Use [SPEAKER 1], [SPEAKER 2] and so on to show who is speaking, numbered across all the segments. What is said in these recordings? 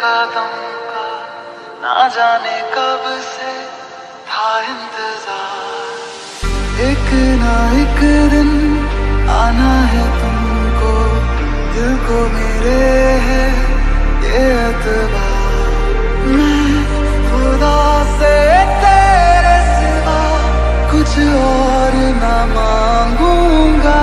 [SPEAKER 1] कदम का ना जाने कब से था इंतजार। एक ना एक दिन आना है तुमको, दिल को मेरे है ये एतबार। मैं खुदा से तेरे सिवा कुछ और ना मांगूंगा।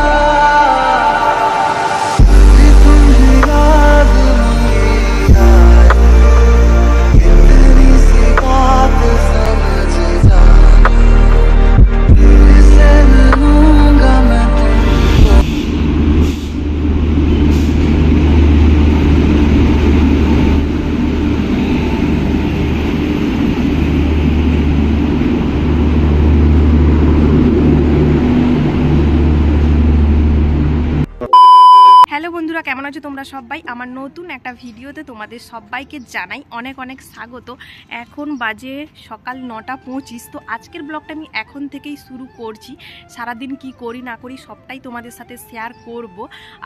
[SPEAKER 2] হ্যালো বন্ধুরা, কেমন আছো তোমরা সবাই? আমার নতুন একটা ভিডিওতে তোমাদের সবাইকে জানাই অনেক অনেক স্বাগত। এখন বাজে সকাল 9:25। তো আজকের ব্লগটা আমি এখন থেকেই শুরু করছি। সারাদিন কি করি না করি সবটাই তোমাদের সাথে শেয়ার করব।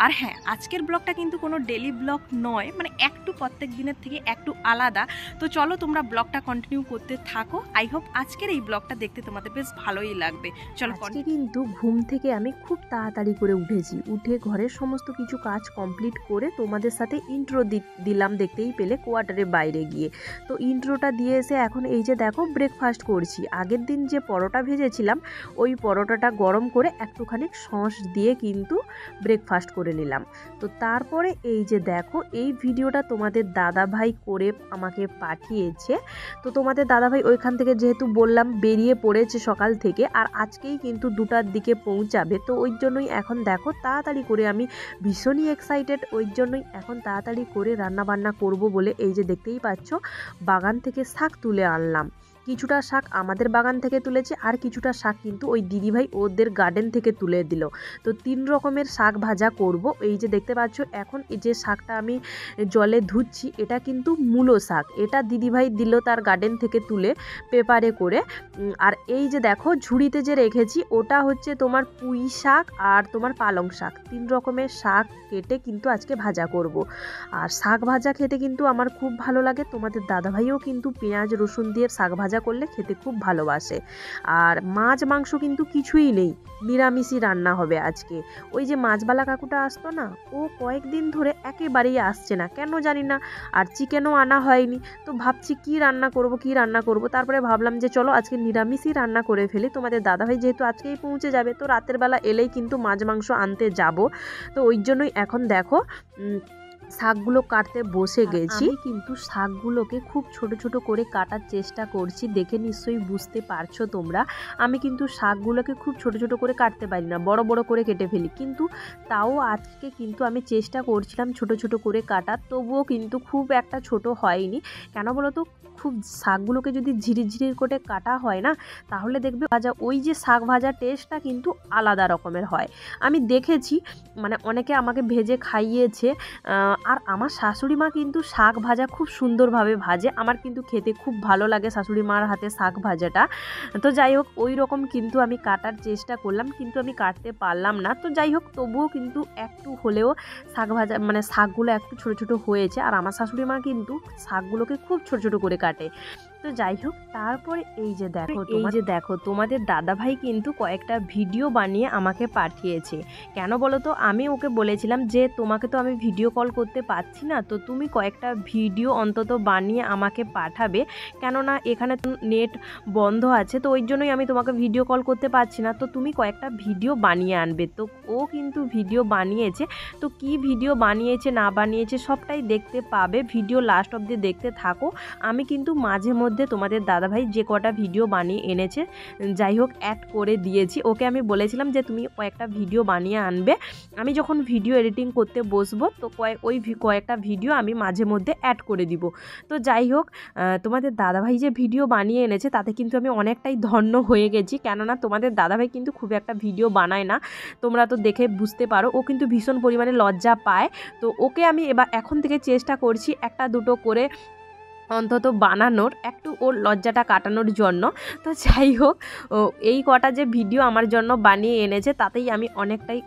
[SPEAKER 2] আর হ্যাঁ, আজকের ব্লগটা কিন্তু কোনো ডেলি ব্লগ নয়, মানে একটু প্রত্যেক দিনের থেকে একটু আলাদা। তো চলো তোমরা ব্লগটা কন্টিনিউ করতে থাকো। আই হোপ আজকের এই ব্লগটা দেখতে তোমাদের বেশ ভালোই লাগবে। চলো।
[SPEAKER 3] কিন্তু ঘুম থেকে আমি খুব তাড়াতাড়ি করে উঠেছি, উঠে ঘরের সমস্ত কিছু কাজ কমপ্লিট করে তোমাদের সাথে ইন্ট্রো দিলাম, দেখতেই পেলে কোয়ার্টারের বাইরে গিয়ে। তো ইন্ট্রোটা দিয়ে এসে এখন এই যে দেখো ব্রেকফাস্ট করছি। আগের দিন যে পরোটা ভেজেছিলাম ওই পরোটাটা গরম করে একটুখানি সস দিয়ে কিন্তু ব্রেকফাস্ট করে নিলাম। তো তারপরে এই যে দেখো এই ভিডিওটা তোমাদের দাদাভাই করে আমাকে পাঠিয়েছে। তো তোমাদের দাদাভাই ওইখান থেকে যেহেতু বললাম বেরিয়ে পড়েছে সকাল থেকে, আর আজকেই কিন্তু 2টার দিকে পৌঁছাবে। তো ওই জন্যই এখন দেখো তাড়াতাড়ি করে আমি ভীষণই এক্সাইটেড, ওই জন্যই এখন তাড়াতাড়ি করে রান্না বান্না করব বলে এই যে দেখতেই পাচ্ছ বাগান থেকে শাক তুলে আনলাম। কিছুটা শাক আমাদের বাগান থেকে তুলেছে, আর কিছুটা শাক কিন্তু ওই দিদিভাই ওদের গার্ডেন থেকে তুলে দিল। তো 3 রকমের শাক ভাজা করব। এই যে দেখতে পাচ্ছ এখন এই যে শাকটা আমি জলে ধুচ্ছি, এটা কিন্তু মূলো শাক। এটা দিদিভাই দিল তার গার্ডেন থেকে তুলে পেপারে করে। আর এই যে দেখো ঝুড়িতে যে রেখেছি ওটা হচ্ছে তোমার পুঁই শাক আর তোমার পালং শাক। 3 রকমের শাক কেটে কিন্তু আজকে ভাজা করব। আর শাক ভাজা খেতে কিন্তু আমার খুব ভালো লাগে। তোমাদের দাদাভাইও কিন্তু পেঁয়াজ রসুন দিয়ে শাক ভাজা করলে খেতে খুব ভালোবাসে। আর মাছ মাংস কিন্তু কিছুই নেই, নিরামিষই রান্না হবে আজকে। ওই যে মাছবালা কাকুটা আসতো না, ও কয়েকদিন ধরে একেবারেই আসছে না, কেন জানি না। আর চিকেনও আনা হয়নি। তো ভাবছি কি রান্না করব। তারপরে ভাবলাম যে চলো আজকে নিরামিষই রান্না করে ফেলি। তোমাদের দাদাভাই যেহেতু আজকেই পৌঁছে যাবে, তো রাতের বেলা এলেই কিন্তু মাছ মাংস আনতে যাব। তো ওই জন্যই এখন দেখো শাকগুলো কাটতে বসে গেছি। আমি কিন্তু শাকগুলোকে খুব ছোট ছোট করে কাটার চেষ্টা করছি, দেখে নিশ্চয়ই বুঝতে পারছো তোমরা। আমি কিন্তু শাকগুলোকে খুব ছোট ছোট করে কাটতে পারি না, বড় বড় করে কেটে ফেলি। কিন্তু তাও আজকে কিন্তু আমি চেষ্টা করছিলাম ছোট ছোট করে কাটার, তবুও কিন্তু খুব একটা ছোট হয়নি। কেন বলো তো, খুব শাকগুলোকে যদি ঝিরির ঝিরির করে কাটা হয় না, তাহলে দেখবে ভাজা ওই যে শাক ভাজা টেস্টটা কিন্তু আলাদা রকমের হয়। আমি দেখেছি, মানে অনেকে আমাকে ভেজে খাইয়েছে। আর আমার শাশুড়ি মা কিন্তু শাক ভাজা খুব সুন্দরভাবে ভাজে। আমার কিন্তু খেতে খুব ভালো লাগে শাশুড়ি মার হাতে শাক ভাজাটা। তো যাই হোক ওই রকম কিন্তু আমি কাটার চেষ্টা করলাম, কিন্তু আমি কাটতে পারলাম না। তো যাই হোক তবুও কিন্তু একটু হলেও শাক ভাজা মানে শাকগুলো একটু ছোটো ছোটো হয়েছে। আর আমার শাশুড়ি মা কিন্তু শাকগুলোকে খুব ছোটো ছোটো করে কাটে। তো যাই হোক তারপরে এই যে দেখো তোমাদের দাদাভাই কিন্তু কয়েকটা ভিডিও বানিয়ে আমাকে পাঠিয়েছে। কেন বলো তো, আমি ওকে বলেছিলাম যে তোমাকে তো আমি ভিডিও কল করতে পারছি না, তো তুমি কয়েকটা ভিডিও অন্তত বানিয়ে আমাকে পাঠাবে, কেননা এখানে তো নেট বন্ধ আছে। তো ওই জন্যই আমি তোমাকে ভিডিও কল করতে পারছি না, তো তুমি কয়েকটা ভিডিও বানিয়ে আনবে। তো ও কিন্তু ভিডিও বানিয়েছে। তো কি ভিডিও বানিয়েছে না বানিয়েছে সবটাই দেখতে পাবে, ভিডিও লাস্ট অবধি দেখতে থাকো। আমি কিন্তু মাঝে মধ্যে তোমাদের দাদাভাই যে কটা ভিডিও বানিয়ে এনেছে যাই হোক অ্যাড করে দিয়েছি। ওকে আমি বলেছিলাম যে তুমি কয়েকটা ভিডিও বানিয়ে আনবে, আমি যখন ভিডিও এডিটিং করতে বসবো তো ওই কয়েকটা ভিডিও আমি মাঝে মধ্যে অ্যাড করে দিব। তো যাই হোক তোমাদের দাদাভাই যে ভিডিও বানিয়ে এনেছে তাতে কিন্তু আমি অনেকটাই ধন্য হয়ে গেছি, কেননা তোমাদের দাদাভাই কিন্তু খুব একটা ভিডিও বানায় না, তোমরা তো দেখে বুঝতে পারো। ও কিন্তু ভীষণ পরিমাণে লজ্জা পায়। তো ওকে আমি এখন থেকে চেষ্টা করছি একটা দুটো করে অন্তত বানানোর একটু ওর লজ্জাটা কাটানোর জন্য। তো যাই হোক, এই কটা যে ভিডিও আমার জন্য বানিয়ে এনেছে তাতেই আমি অনেকটাই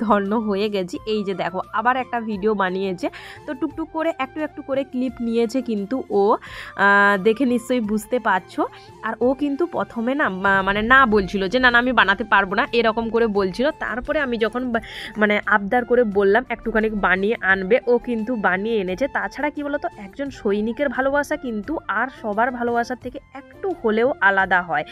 [SPEAKER 3] ধন্য হয়ে গেছি। এই যে দেখো আবার একটা ভিডিও বানিয়েছে, তো টুকটুক করে একটু করে ক্লিপ নিয়েছে, কিন্তু ও দেখে নিশ্চয়ই বুঝতে পারছো। আর ও কিন্তু প্রথমে মানে না বলছিল যে না আমি বানাতে পারবো না, এরকম করে বলছিল। তারপরে আমি যখন মানে আবদার করে বললাম একটুখানি বানিয়ে আনবে, ও কিন্তু বানিয়ে এনেছে। তাছাড়া কি বলতো, একজন সৈনিকের ভালোবাসা কিন্তু আর সবার ভালোবাসার থেকে একটু হলেও আলাদা হয়।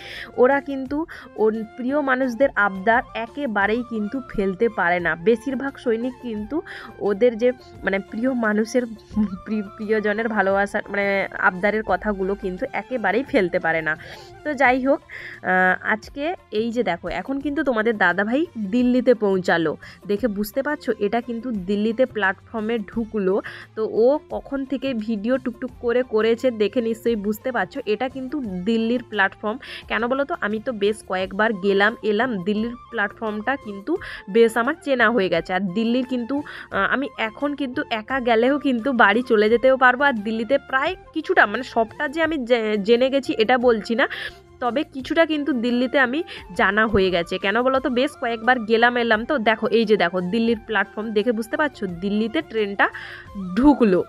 [SPEAKER 3] ওরা কিন্তু ওর প্রিয় মানুষদের আবদার একেবারেই কিন্তু ফেলতে পারে না। বেশিরভাগ সৈনিক কিন্তু ওদের যে মানে প্রিয় মানুষের প্রিয়জনের ভালোবাসার মানে আবদারের কথাগুলো কিন্তু একেবারেই ফেলতে পারে না। তো যাই হোক, আজকে এই যে দেখো এখন কিন্তু তোমাদের দাদাভাই দিল্লিতে পৌঁছালো। দেখে বুঝতে পারছো, এটা কিন্তু দিল্লিতে প্ল্যাটফর্মে ঢুকলো। তো ও কখন থেকে ভিডিও টুকটুক করে করেছে দেখে নিশ্চয়ই বুঝতে পারছো, এটা কিন্তু দিল্লির প্ল্যাটফর্ম। কেন বলো তো, আমি তো বেশ কয়েকবার গেলাম এলাম, দিল্লির প্ল্যাটফর্মটা কিন্তু বেশ আমার চেনা হয়ে গেছে। আর দিল্লির কিন্তু আমি এখন কিন্তু একা গেলেও কিন্তু বাড়ি চলে যেতেও পারবো। আর দিল্লিতে প্রায় কিছুটা মানে সবটা যে আমি জেনে গেছি এটা বলছি না, তবে কিছুটা কিন্তু দিল্লিতে আমি জানা হয়ে গেছে। কেন বলো তো, বেশ কয়েকবার গেলাম এলাম। তো দেখো এই যে দেখো দিল্লির প্ল্যাটফর্ম দেখে বুঝতে পারছো, দিল্লিতে ট্রেনটা ঢুকলো।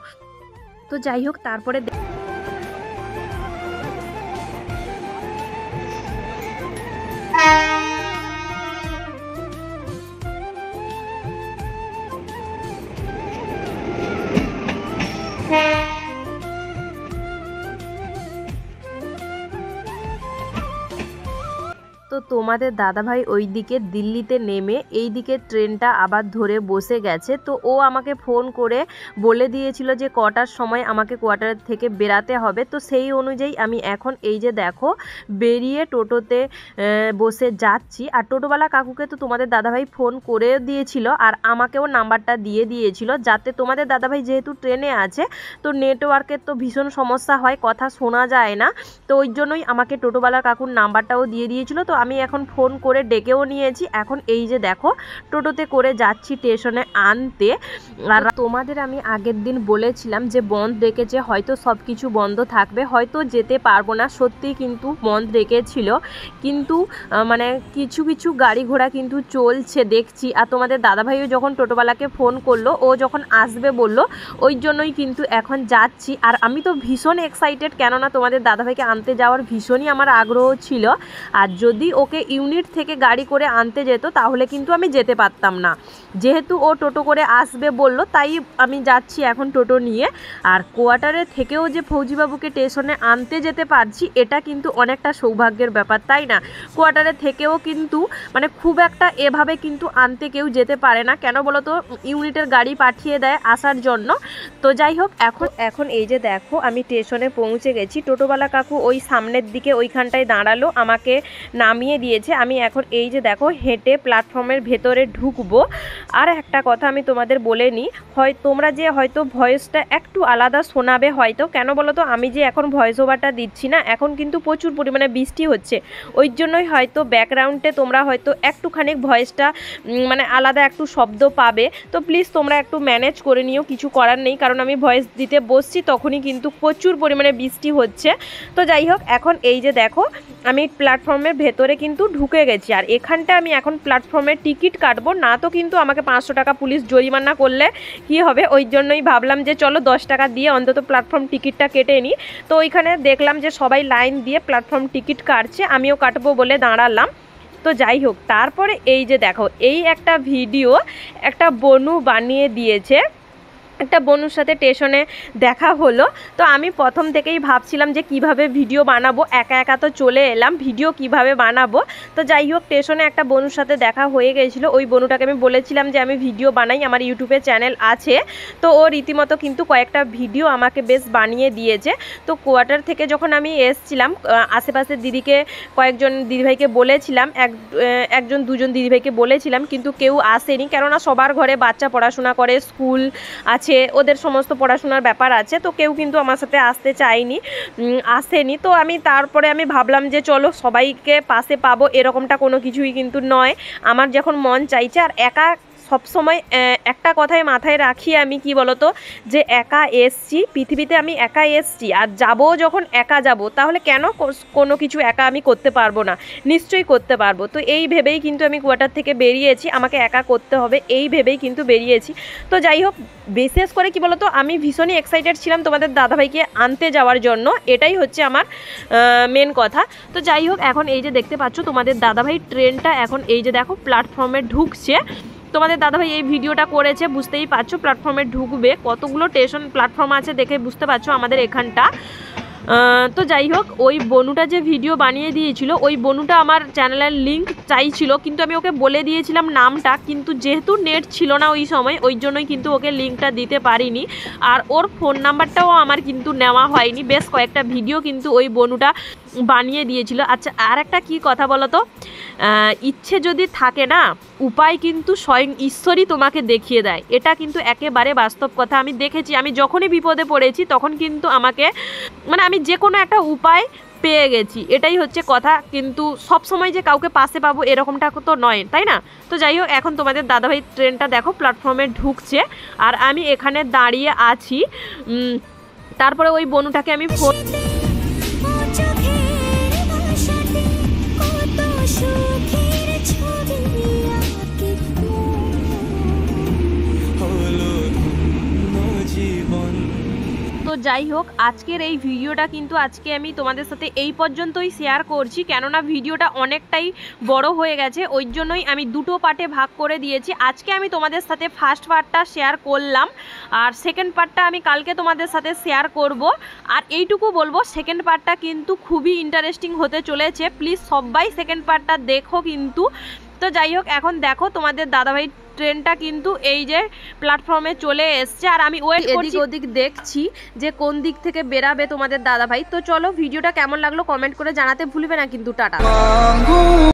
[SPEAKER 3] তো যাই হোক, তারপরে তো তোমাদের দাদাভাই ওইদিকে দিল্লিতে নেমে এই দিকে ট্রেনটা আবার ধরে বসে গেছে। তো ও আমাকে ফোন করে বলে দিয়েছিল যে কটার সময় আমাকে কোয়ার্টার থেকে বেরাতে হবে। তো সেই অনুযায়ী আমি এখন এই যে দেখো বেরিয়ে টোটোতে বসে যাচ্ছি। আর টোটোওয়ালা কাকুকে তো তোমাদের দাদাভাই ফোন করে দিয়েছিল, আর আমাকেও নাম্বারটা দিয়ে দিয়েছিল, যাতে তোমাদের দাদাভাই যেহেতু ট্রেনে আছে তো নেটওয়ার্কের তো ভীষণ সমস্যা হয়, কথা শোনা যায় না। তো ওই জন্যই আমাকে টোটোওয়ালা কাকুর নাম্বারটাও দিয়ে দিয়েছিল। তো আমি এখন ফোন করে ডেকেও নিয়েছি। এখন এই যে দেখো টোটোতে করে যাচ্ছি স্টেশনে আনতে। আর তোমাদের আমি আগের দিন বলেছিলাম যে বন্ধ রেখেছে, হয়তো সব কিছু বন্ধ থাকবে, হয়তো যেতে পারবো না। সত্যি কিন্তু বন্ধ রেখেছিল, কিন্তু মানে কিছু গাড়ি ঘোড়া কিন্তু চলছে দেখছি। আর তোমাদের দাদাভাইও যখন টোটোওয়ালাকে ফোন করলো, ও যখন আসবে বললো, ওই জন্যই কিন্তু এখন যাচ্ছি। আর আমি তো ভীষণ এক্সাইটেড, কেননা তোমাদের দাদাভাইকে আনতে যাওয়ার ভীষণই আমার আগ্রহ ছিল। আর যদি ওকে ইউনিট থেকে গাড়ি করে আনতে যেত তাহলে কিন্তু আমি যেতে পারতাম না। যেহেতু ও টোটো করে আসবে বলল, তাই আমি যাচ্ছি এখন টোটো নিয়ে। আর কোয়ার্টারে থেকেও যে ফৌজিবাবুকে স্টেশনে আনতে যেতে পারছি, এটা কিন্তু অনেকটা সৌভাগ্যের ব্যাপার, তাই না? কোয়ার্টারে থেকেও কিন্তু মানে খুব একটা এভাবে কিন্তু আনতে কেউ যেতে পারে না। কেন বলো তো, ইউনিটের গাড়ি পাঠিয়ে দেয় আসার জন্য। তো যাই হোক, এখন এই যে দেখো আমি স্টেশনে পৌঁছে গেছি। টোটোওয়ালা কাকু ওই সামনের দিকে ওইখানটায় দাঁড়ালো, আমাকে নামিয়ে দিয়েছে। আমি এখন এই যে দেখো হেঁটে প্ল্যাটফর্মের ভেতরে ঢুকবো। আর একটা কথা আমি তোমাদের বলে নিই, তোমরা যে হয়তো ভয়েসটা একটু আলাদা শোনাবে হয়তো। কেন বলো তো, আমি যে এখন ভয়েস ওভারটা দিচ্ছি না, এখন কিন্তু প্রচুর পরিমাণে বৃষ্টি হচ্ছে, ওই জন্যই হয়তো ব্যাকগ্রাউন্ডে তোমরা হয়তো একটুখানি ভয়েসটা মানে আলাদা একটু শব্দ পাবে। তো প্লিজ তোমরা একটু ম্যানেজ করে নিও, কিছু করার নেই, কারণ আমি ভয়েস দিতে বসছি তখনই কিন্তু প্রচুর পরিমাণে বৃষ্টি হচ্ছে। তো যাই হোক, এখন এই যে দেখো আমি প্ল্যাটফর্মের ভেতরে কিন্তু ঢুকে গেছি। আর এখানটা আমি এখন প্ল্যাটফর্মের টিকিট কাটবো না, তো কিন্তু আমাকে 500 টাকা পুলিশ জরিমানা করলে কি হবে, ওই জন্যই ভাবলাম যে চলো 10 টাকা দিয়ে অন্তত প্ল্যাটফর্ম টিকিটটা কেটে নিই। তো ওইখানে দেখলাম যে সবাই লাইন দিয়ে প্ল্যাটফর্ম টিকিট কাটছে, আমিও কাটবো বলে দাঁড়ালাম। তো যাই হোক, তারপরে এই যে দেখো এই একটা ভিডিও একটা বনু বানিয়ে দিয়েছে, একটা বনুর সাথে স্টেশনে দেখা হলো। তো আমি প্রথম থেকেই ভাবছিলাম যে কিভাবে ভিডিও বানাবো, একা একা তো চলে এলাম, ভিডিও কিভাবে বানাবো। তো যাই হোক, স্টেশনে একটা বনুর সাথে দেখা হয়ে গেছিলো। ওই বনুটাকে আমি বলেছিলাম যে আমি ভিডিও বানাই, আমার ইউটিউবে চ্যানেল আছে। তো ও রীতিমতো কিন্তু কয়েকটা ভিডিও আমাকে বেশ বানিয়ে দিয়েছে। তো কোয়ার্টার থেকে যখন আমি এসছিলাম, আশেপাশের দিদিকে কয়েকজন দিদিভাইকে বলেছিলাম, একজন দুজন দিদিভাইকে বলেছিলাম, কিন্তু কেউ আসেনি, কেননা সবার ঘরে বাচ্চা পড়াশোনা করে, স্কুল আছে, ওদের সমস্ত পড়াশোনার ব্যাপার আছে। তো কেউ কিন্তু আমার সাথে আসতে আসেনি। তো তারপরে আমি ভাবলাম যে চলো সবাইকে পাশে পাবো, এরকমটা কোনো কিছুই কিন্তু নয়। আমার যখন মন চাইছে, আর একা সবসময় একটা কথাই মাথায় রাখি আমি, কি বলতো, যে একা এসছি পৃথিবীতে, আমি একা এসছি আর যাবো যখন একা যাব, তাহলে কেন কোনো কিছু একা আমি করতে পারবো না? নিশ্চয়ই করতে পারবো। তো এই ভেবেই কিন্তু আমি কোয়ার্টার থেকে বেরিয়েছি, আমাকে একা করতে হবে এই ভেবেই কিন্তু বেরিয়েছি। তো যাই হোক, বিশেষ করে কি বলতো, আমি ভীষণই এক্সাইটেড ছিলাম তোমাদের দাদাভাইকে আনতে যাওয়ার জন্য, এটাই হচ্ছে আমার মেন কথা। তো যাই হোক, এখন এই যে দেখতে পাচ্ছ তোমাদের দাদাভাই ট্রেনটা এখন এই যে দেখো প্ল্যাটফর্মে ঢুকছে। তোমাদের দাদাভাই এই ভিডিওটা করেছে, বুঝতেই পারছো প্ল্যাটফর্মে ঢুকবে, কতগুলো স্টেশন প্ল্যাটফর্ম আছে দেখে বুঝতে পারছো আমাদের এখানটা। তো যাই হোক, ওই বনুটা যে ভিডিও বানিয়ে দিয়েছিল, ওই বনুটা আমার চ্যানেলের লিঙ্ক চাইছিল, কিন্তু আমি ওকে বলে দিয়েছিলাম নামটা, কিন্তু যেহেতু নেট ছিল না ওই সময়, ওই জন্যই কিন্তু ওকে লিঙ্কটা দিতে পারিনি। আর ওর ফোন নাম্বারটাও আমার কিন্তু নেওয়া হয়নি, বেশ কয়েকটা ভিডিও কিন্তু ওই বনুটা বানিয়ে দিয়েছিল। আচ্ছা, আর একটা কী কথা বলো তো, ইচ্ছে যদি থাকে না, উপায় কিন্তু স্বয়ং ঈশ্বরই তোমাকে দেখিয়ে দেয়, এটা কিন্তু একেবারে বাস্তব কথা। আমি দেখেছি, আমি যখনই বিপদে পড়েছি তখন কিন্তু আমাকে আমি যে কোনো একটা উপায় পেয়ে গেছি, এটাই হচ্ছে কথা। কিন্তু সব সময় যে কাউকে পাশে পাবো এরকমটা তো নয়, তাই না? তো যাই হোক, এখন তোমাদের দাদাভাই ট্রেনটা দেখো প্ল্যাটফর্মে ঢুকছে আর আমি এখানে দাঁড়িয়ে আছি। তারপরে ওই বনুটাকে আমি ফোন তো যাই হোক, আজকের এই ভিডিওটা কিন্তু আজকে আমি তোমাদের সাথে এই পর্যন্তই শেয়ার করছি, কেননা ভিডিওটা অনেকটাই বড় হয়ে গেছে, ওই জন্যই আমি দুটো পার্টে ভাগ করে দিয়েছি। আজকে আমি তোমাদের সাথে ফার্স্ট পার্টটা শেয়ার করলাম, আর সেকেন্ড পার্টটা আমি কালকে তোমাদের সাথে শেয়ার করব। আর এইটুকু বলবো, সেকেন্ড পার্টটা কিন্তু খুবই ইন্টারেস্টিং হতে চলেছে, প্লিজ সবাই সেকেন্ড পার্টটা দেখো কিন্তু। তো যাই হোক, এখন দেখো তোমাদের দাদাভাই ট্রেনটা কিন্তু এই যে প্ল্যাটফর্মে চলে এসছে, আর আমি ওয়েট করছি, এদিক ওদিক দেখছি যে কোন দিক থেকে বেরাবে তোমাদের দাদাভাই। তো চলো, ভিডিওটা কেমন লাগলো কমেন্ট করে জানাতে ভুলবে না কিন্তু। টাটা।